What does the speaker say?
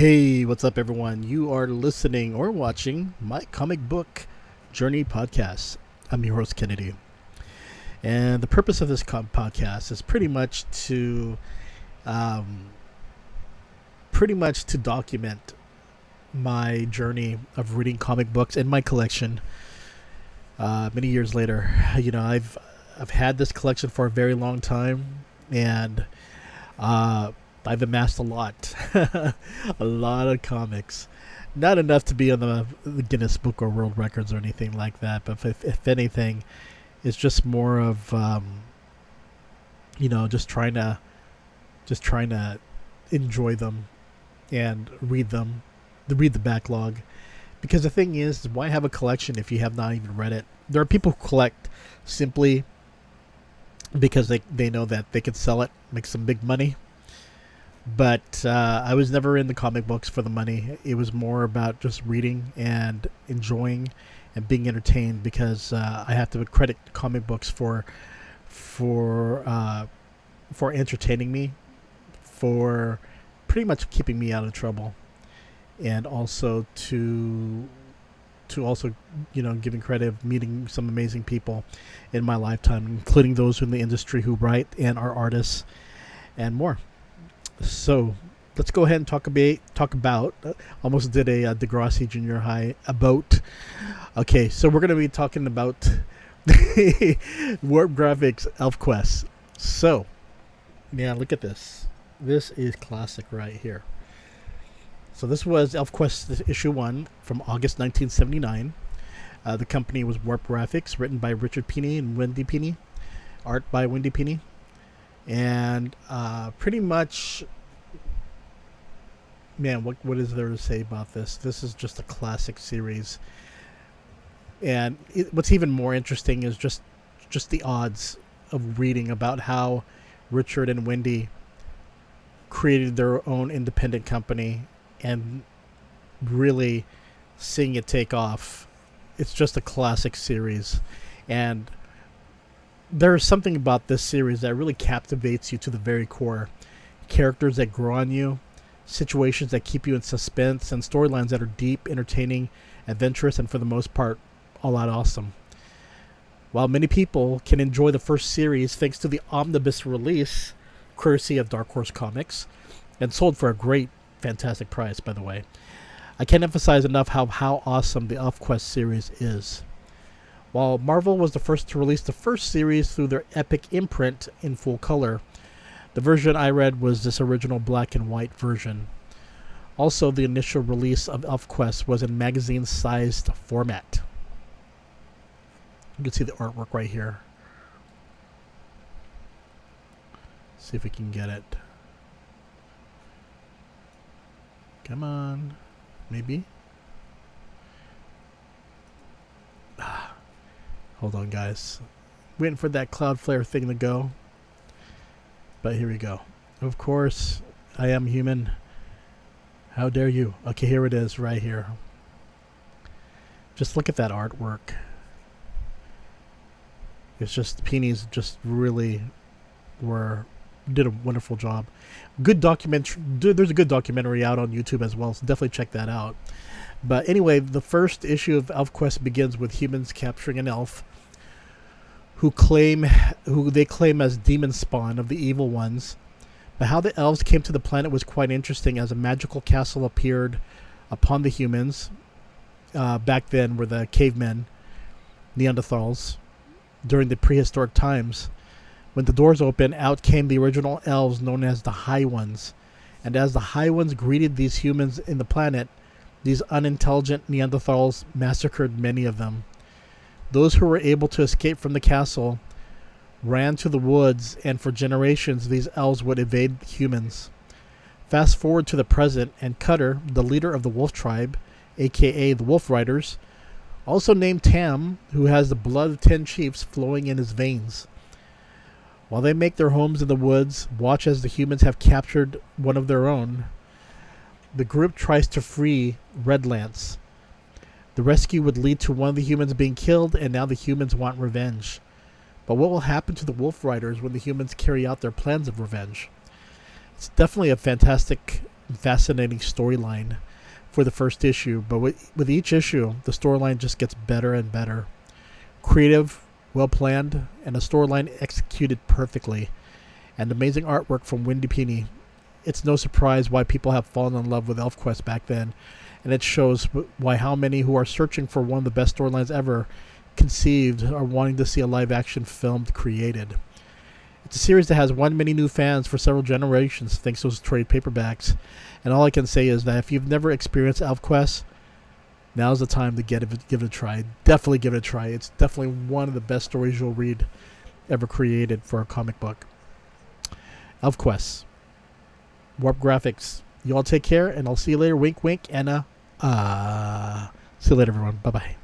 Hey, what's up, everyone? You are listening or watching my comic book journey podcast. I'm your host, KNDY. And the purpose of this podcast is pretty much to document my journey of reading comic books in my collection. Many years later, I've had this collection for a very long time, and I've amassed a lot, a lot of comics. Not enough to be on the Guinness Book or World Records or anything like that, but if anything, it's just more of just trying to enjoy them and read the backlog. Because the thing is, why have a collection if you have not even read it? There are people who collect simply because they know that they can sell it, make some big money. But I was never in the comic books for the money. It was more about just reading and enjoying and being entertained, because I have to credit comic books for entertaining me, for pretty much keeping me out of trouble, and also to also giving credit of meeting some amazing people in my lifetime, including those in the industry who write and are artists and more. So let's go ahead and talk about almost did a Degrassi Junior High about. Okay, so we're going to be talking about WaRP Graphics ElfQuest. So, yeah, look at this. This is classic right here. So this was ElfQuest issue 1 from August 1979. The company was WaRP Graphics, written by Richard Pini and Wendy Pini, art by Wendy Pini. And pretty much, man, what is there to say about this? This is just a classic series. And what's even more interesting is just the odds of reading about how Richard and Wendy created their own independent company and really seeing it take off. It's just a classic series. And there's something about this series that really captivates you to the very core. Characters that grow on you, situations that keep you in suspense, and storylines that are deep, entertaining, adventurous, and for the most part, all out awesome. While many people can enjoy the first series thanks to the omnibus release, courtesy of Dark Horse Comics, and sold for a great, fantastic price, by the way, I can't emphasize enough how awesome the ElfQuest series is. While Marvel was the first to release the first series through their Epic imprint in full color, the version I read was this original black and white version. Also, the initial release of ElfQuest was in magazine-sized format. You can see the artwork right here. See if we can get it. Come on. Maybe. Hold on, guys. Waiting for that Cloudflare thing to go. But here we go. Of course, I am human. How dare you? Okay, here it is, right here. Just look at that artwork. It's just, Pini's just really did a wonderful job. Good documentary. There's a good documentary out on YouTube as well, so definitely check that out. But anyway, the first issue of ElfQuest begins with humans capturing an elf who they claim as demon spawn of the evil ones. But how the elves came to the planet was quite interesting, as a magical castle appeared upon the humans. Back then were the cavemen, Neanderthals, during the prehistoric times. When the doors opened, out came the original elves known as the High Ones. And as the High Ones greeted these humans in the planet, these unintelligent Neanderthals massacred many of them. Those who were able to escape from the castle ran to the woods, and for generations these elves would evade humans. Fast forward to the present, and Cutter, the leader of the Wolf Tribe, aka the Wolf Riders, also named Tam, who has the blood of 10 chiefs flowing in his veins. While they make their homes in the woods, watch as the humans have captured one of their own. The group tries to free Redlance. The rescue would lead to one of the humans being killed, and now the humans want revenge. But what will happen to the Wolf Riders when the humans carry out their plans of revenge? It's definitely a fantastic fascinating storyline for the first issue, but with each issue, the storyline just gets better and better. Creative, well planned, and a storyline executed perfectly, and amazing artwork from Wendy Pini. It's no surprise why people have fallen in love with ElfQuest back then, and it shows why how many who are searching for one of the best storylines ever conceived are wanting to see a live-action film created. It's a series that has won many new fans for several generations thanks to those trade paperbacks, and all I can say is that if you've never experienced ElfQuest, now's the time to give it a try. Definitely give it a try. It's definitely one of the best stories you'll read ever created for a comic book. ElfQuest. WaRP Graphics. You all take care, and I'll see you later. Wink, wink, and see you later, everyone. Bye-bye.